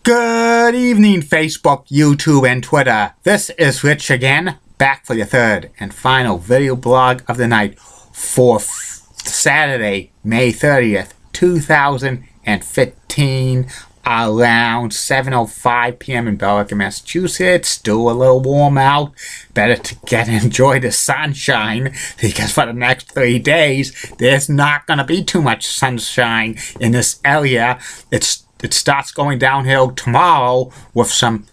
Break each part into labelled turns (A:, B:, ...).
A: Good evening, Facebook, YouTube, and Twitter. This is Rich again, back for the third and final video blog of the night for Saturday, May 30th, 2015, around 7:05 p.m. in Billerica, Massachusetts. Still a little warm out. Better to enjoy the sunshine, because for the next 3 days, there's not going to be too much sunshine in this area. It starts going downhill tomorrow with some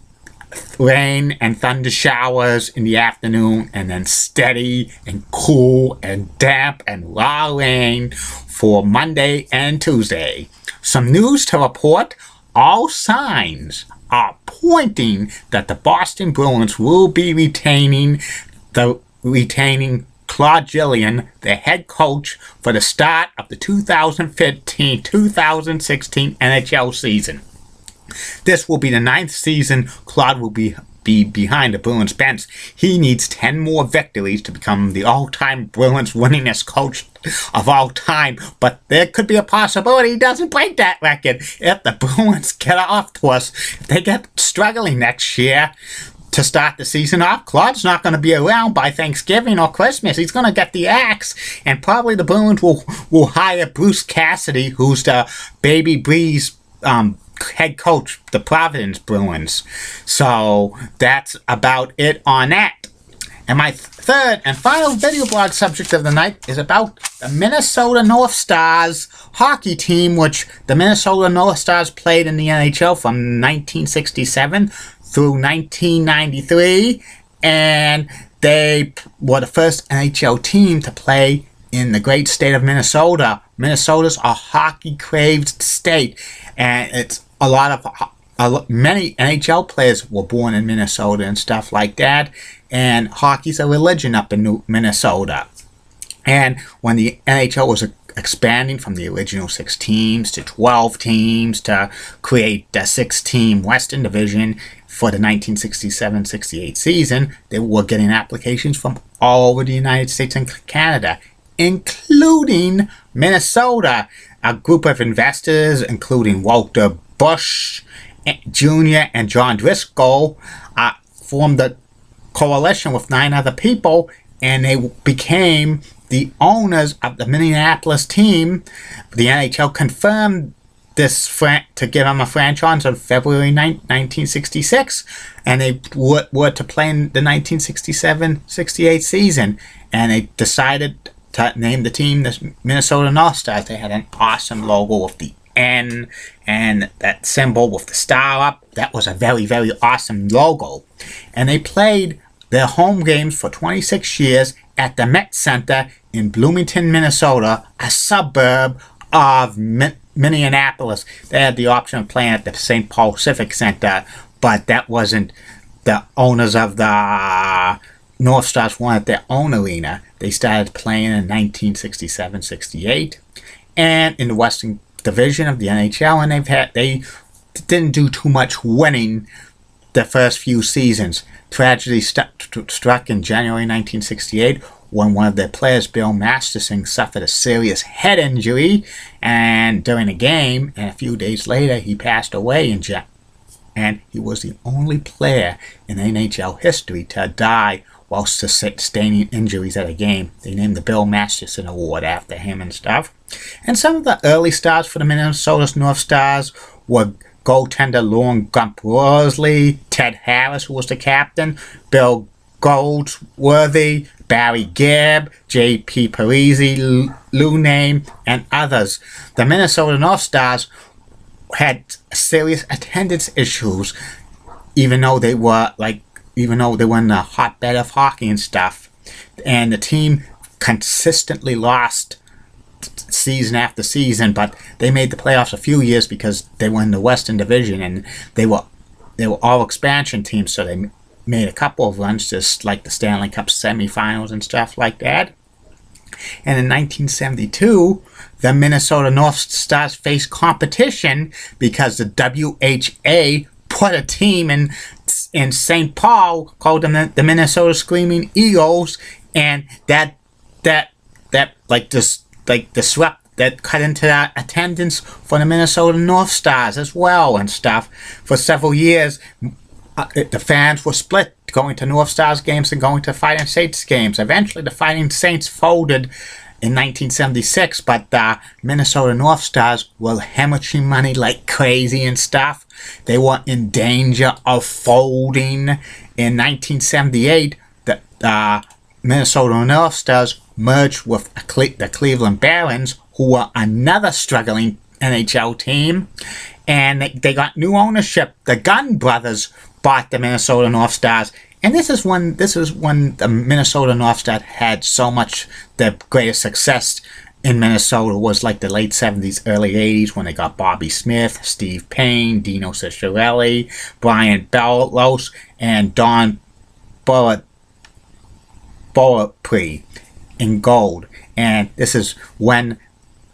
A: rain and thunder showers in the afternoon, and then steady and cool and damp and raw rain for Monday and Tuesday. Some news to report. All signs are pointing that the Boston Bruins will be retaining Claude Julien, the head coach, for the start of the 2015-2016 NHL season. This will be the 9th season Claude will be behind the Bruins bench. He needs 10 more victories to become the all-time Bruins winningest coach of all time, but there could be a possibility he doesn't break that record if the Bruins get off to us. If they get struggling next year to start the season off, Claude's not going to be around by Thanksgiving or Christmas. He's going to get the axe, and probably the Bruins will hire Bruce Cassidy, who's the Baby Breeze head coach, the Providence Bruins. So that's about it on that. And my third and final video blog subject of the night is about the Minnesota North Stars hockey team, which the Minnesota North Stars played in the NHL from 1967 through 1993, and they were the first NHL team to play in the great state of Minnesota. Minnesota's a hockey-craved state, and it's many NHL players were born in Minnesota and stuff like that, and hockey's a religion up in Minnesota. And when the NHL was expanding from the original 6 teams to 12 teams to create the 6-team Western Division for the 1967-68 season, they were getting applications from all over the United States and Canada, including Minnesota. A group of investors, including Walter Bush Jr. and John Driscoll, formed a coalition with 9 other people, and they became the owners of the Minneapolis team. The NHL confirmed this to give them a franchise on February 9, 1966, and they were to play in the 1967-68 season, and they decided to name the team the Minnesota North Stars. They had an awesome logo with the N and that symbol with the star up. That was a very, very awesome logo. And they played their home games for 26 years at the Met Center in Bloomington, Minnesota, a suburb of Minneapolis. They had the option of playing at the St. Paul Civic Center, but that wasn't. The owners of the North Stars wanted their own arena. They started playing in 1967-68, and in the Western Division of the NHL, and they didn't do too much winning the first few seasons. Tragedy struck in January 1968 when one of their players, Bill Masterson, suffered a serious head injury and during a game, and a few days later he passed away and he was the only player in NHL history to die while sustaining injuries at a game. They named the Bill Masterson Award after him and stuff. And some of the early stars for the Minnesota North Stars were goaltender Lauren Gump-Worsley, Ted Harris, who was the captain, Bill Goldsworthy, Barry Gibb, J.P. Parisi, Lou Name, and others. The Minnesota North Stars had serious attendance issues, even though they were in the hotbed of hockey and stuff. And the team consistently lost season after season, but they made the playoffs a few years because they were in the Western Division, and they were all expansion teams, so they made a couple of runs, just like the Stanley Cup semifinals and stuff like that. And in 1972, the Minnesota North Stars faced competition because the WHA put a team in St. Paul, called them the Minnesota Screaming Eagles, and that disrupted that cut into the attendance for the Minnesota North Stars as well and stuff. For several years, the fans were split, going to North Stars games and going to Fighting Saints games. Eventually, the Fighting Saints folded in 1976, but the Minnesota North Stars were hemorrhaging money like crazy and stuff. They were in danger of folding. In 1978, the Minnesota North Stars merged with the Cleveland Barons, who were another struggling NHL team, and they got new ownership. The Gunn brothers bought the Minnesota North Stars, and this is when the Minnesota North Stars had so much. The greatest success in Minnesota was like the late 70s, early 80s, when they got Bobby Smith, Steve Payne, Dino Ciccarelli, Brian Bellows, and Don Beaupre in gold. And this is when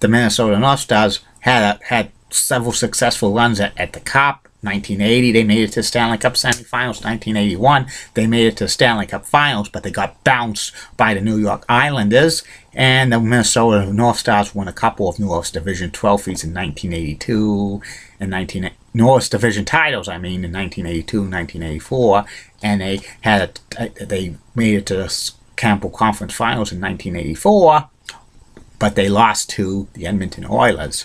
A: the Minnesota North Stars had several successful runs at the Cup. 1980, they made it to the Stanley Cup semifinals. 1981, they made it to the Stanley Cup finals, but they got bounced by the New York Islanders. And the Minnesota North Stars won a couple of Norris Division trophies in 1982 and Norris Division titles, in 1982 and 1984. And they made it to the Campbell Conference Finals in 1984, but they lost to the Edmonton Oilers.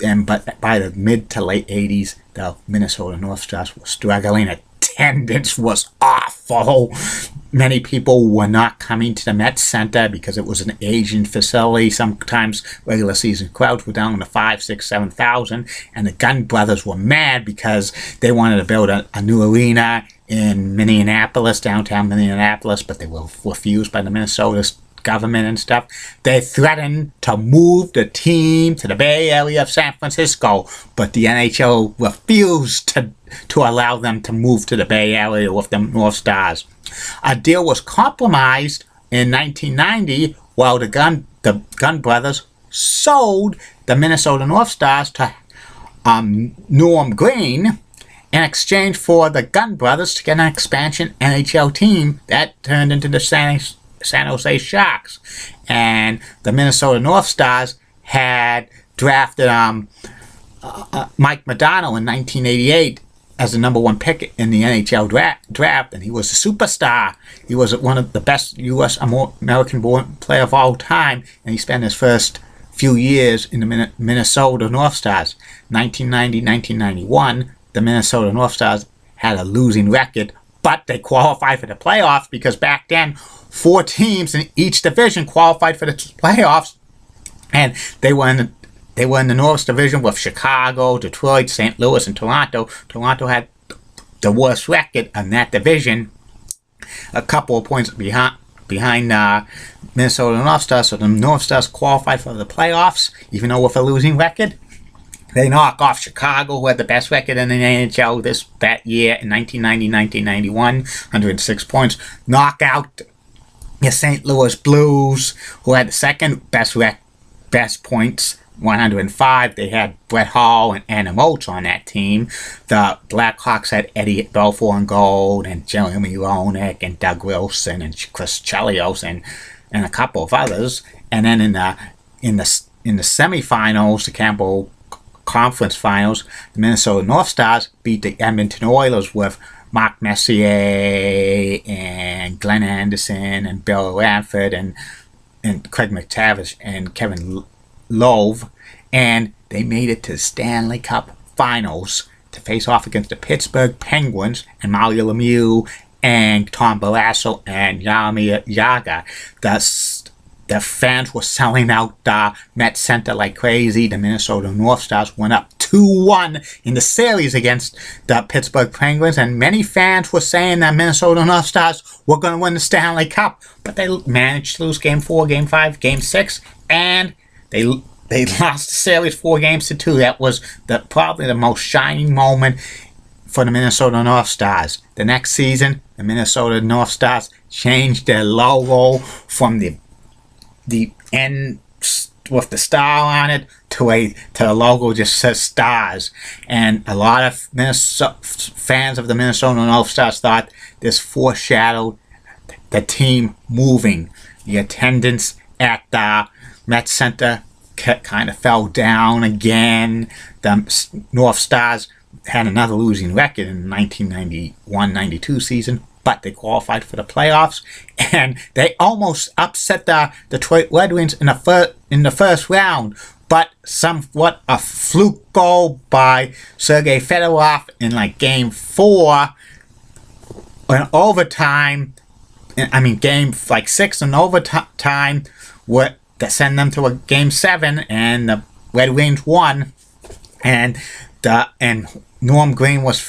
A: But by the mid to late 80s, the Minnesota North Stars were struggling. Attendance was awful. Many people were not coming to the Met Center because it was an aging facility. Sometimes regular season crowds were down to 5,000, 6,000, 7,000. And the Gunn brothers were mad because they wanted to build a new arena in Minneapolis, downtown Minneapolis, but they were refused by the Minnesota government and stuff. They threatened to move the team to the Bay Area of San Francisco, but the NHL refused to allow them to move to the Bay Area with the North Stars. A deal was compromised in 1990 while the Gunn brothers sold the Minnesota North Stars to Norm Green in exchange for the Gunn brothers to get an expansion NHL team that turned into the San Jose Sharks. And the Minnesota North Stars had drafted Mike Modano in 1988 as the number one pick in the NHL draft, and he was a superstar. He was one of the best U.S. American-born player of all time, and he spent his first few years in the Minnesota North Stars. 1990-1991, the Minnesota North Stars had a losing record, but they qualified for the playoffs because back then 4 teams in each division qualified for the playoffs, and they were in the North Division with Chicago, Detroit, St. Louis, and Toronto. Toronto had the worst record in that division, a couple of points behind Minnesota North Stars. So the North Stars qualified for the playoffs, even though with a losing record. They knock off Chicago, who had the best record in the NHL that year in 1990-1991, 106 points. Knock out the St. Louis Blues, who had the second best points, 105. They had Brett Hall and Anna Moats on that team. The Blackhawks had Eddie Belfour in gold, and Jeremy Roenick, and Doug Wilson, and Chris Chelios, and a couple of others. And then in the semifinals, the Campbell Conference Finals, the Minnesota North Stars beat the Edmonton Oilers with Mark Messier and Glenn Anderson and Bill Ranford and Craig McTavish and Kevin Love, and they made it to the Stanley Cup Finals to face off against the Pittsburgh Penguins and Mario Lemieux and Tom Barrasso and Jaromir Jagr. The fans were selling out the Met Center like crazy. The Minnesota North Stars went up 2-1 in the series against the Pittsburgh Penguins, and many fans were saying that Minnesota North Stars were going to win the Stanley Cup, but they managed to lose Game 4, Game 5, Game 6, and they lost the series 4-2. That was probably the most shining moment for the Minnesota North Stars. The next season, the Minnesota North Stars changed their logo from the end with the star on it to the logo just says Stars, and a lot of fans of the Minnesota North Stars thought this foreshadowed the team moving. The attendance at the Met Center kind of fell down again. The North Stars had another losing record in the 1991-92 season, but they qualified for the playoffs, and they almost upset the Detroit Red Wings in the first round. But somewhat a fluke goal by Sergei Fedorov in like Game 4, in overtime. I mean, Game like 6 in overtime, would send them to a Game 7, and the Red Wings won. And Norm Green was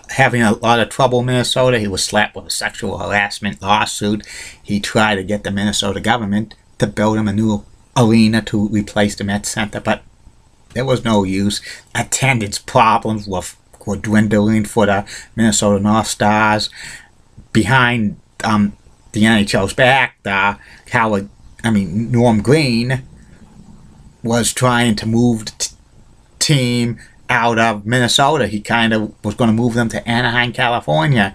A: having a lot of trouble in Minnesota. He was slapped with a sexual harassment lawsuit. He tried to get the Minnesota government to build him a new arena to replace the Met Center, but there was no use. Attendance problems were dwindling for the Minnesota North Stars. Behind the NHL's back, Norm Green was trying to move the team out of Minnesota. He kind of was going to move them to Anaheim, California,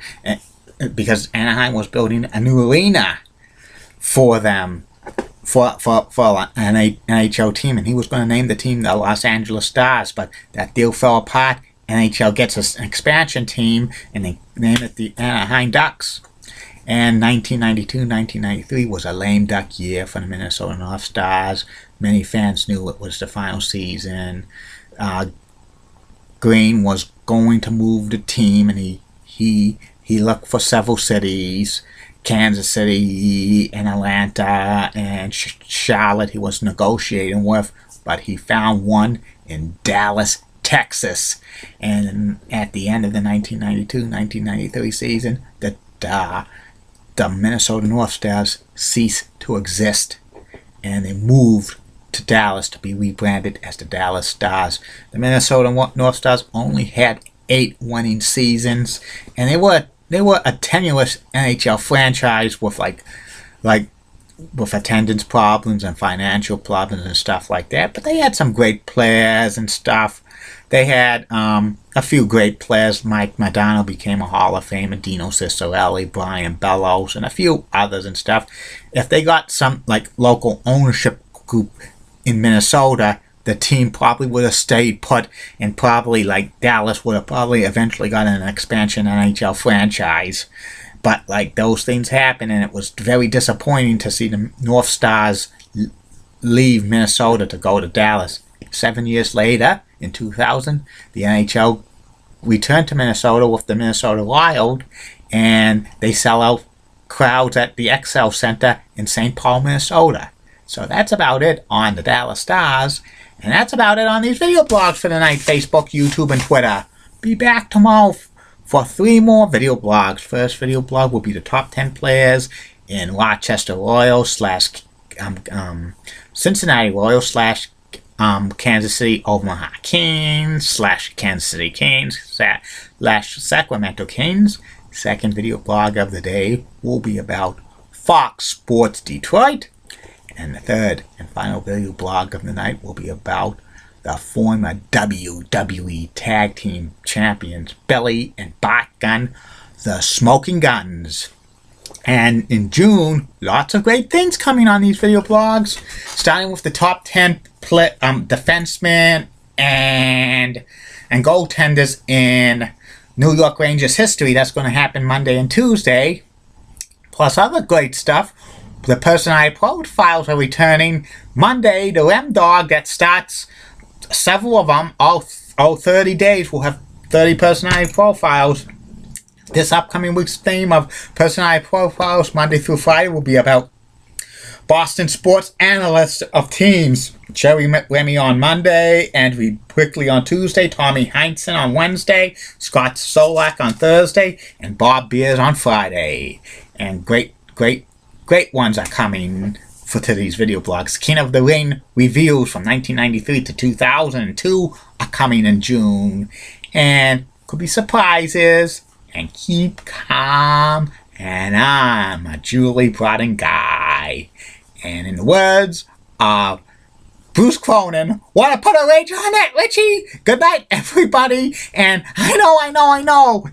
A: because Anaheim was building a new arena for them, for an NHL team, and he was going to name the team the Los Angeles Stars, but that deal fell apart. NHL gets an expansion team, and they name it the Anaheim Ducks. And 1992-1993 was a lame duck year for the Minnesota North Stars. Many fans knew it was the final season. Green was going to move the team, and he looked for several cities, Kansas City and Atlanta and Charlotte he was negotiating with, but he found one in Dallas, Texas. And at the end of the 1992-1993 season, the Minnesota North Stars ceased to exist, and they moved to Dallas to be rebranded as the Dallas Stars. The Minnesota North Stars only had 8 winning seasons, and they were a tenuous NHL franchise with with attendance problems and financial problems and stuff like that. But they had some great players and stuff. They had a few great players. Mike Modano became a Hall of Famer, Dino Ciccarelli, Brian Bellows, and a few others and stuff. If they got some local ownership group in Minnesota, the team probably would have stayed put, and probably Dallas would have probably eventually got an expansion NHL franchise. But those things happened, and it was very disappointing to see the North Stars leave Minnesota to go to Dallas. 7 years later, in 2000, the NHL returned to Minnesota with the Minnesota Wild, and they sell out crowds at the XL Center in St. Paul, Minnesota. So that's about it on the Dallas Stars, and that's about it on these video blogs for tonight. Facebook, YouTube, and Twitter. Be back tomorrow for 3 more video blogs. First video blog will be the top 10 players in Rochester Royals / Cincinnati Royals / Kansas City Omaha Kings / Kansas City Kings / Sacramento Kings. Second video blog of the day will be about Fox Sports Detroit. And the third and final video blog of the night will be about the former WWE Tag Team Champions, Billy and Bart Gunn, the Smoking Guns. And in June, lots of great things coming on these video blogs, starting with the top 10 defensemen and goaltenders in New York Rangers history. That's going to happen Monday and Tuesday, plus other great stuff. The personality profiles are returning Monday. The Rem Dog that starts, several of them, all 30 days, will have 30 personality profiles. This upcoming week's theme of personality profiles, Monday through Friday, will be about Boston sports analysts of teams. Jerry Remy on Monday, Andrew Quickly on Tuesday, Tommy Heinsohn on Wednesday, Scott Solak on Thursday, and Bob Beers on Friday. And great ones are coming to these video blogs. King of the Ring reviews from 1993 to 2002 are coming in June. And could be surprises. And keep calm. And I'm a Julie Brodin guy. And in the words of Bruce Cronin, wanna put a wager on that, Richie? Good night, everybody. And I know.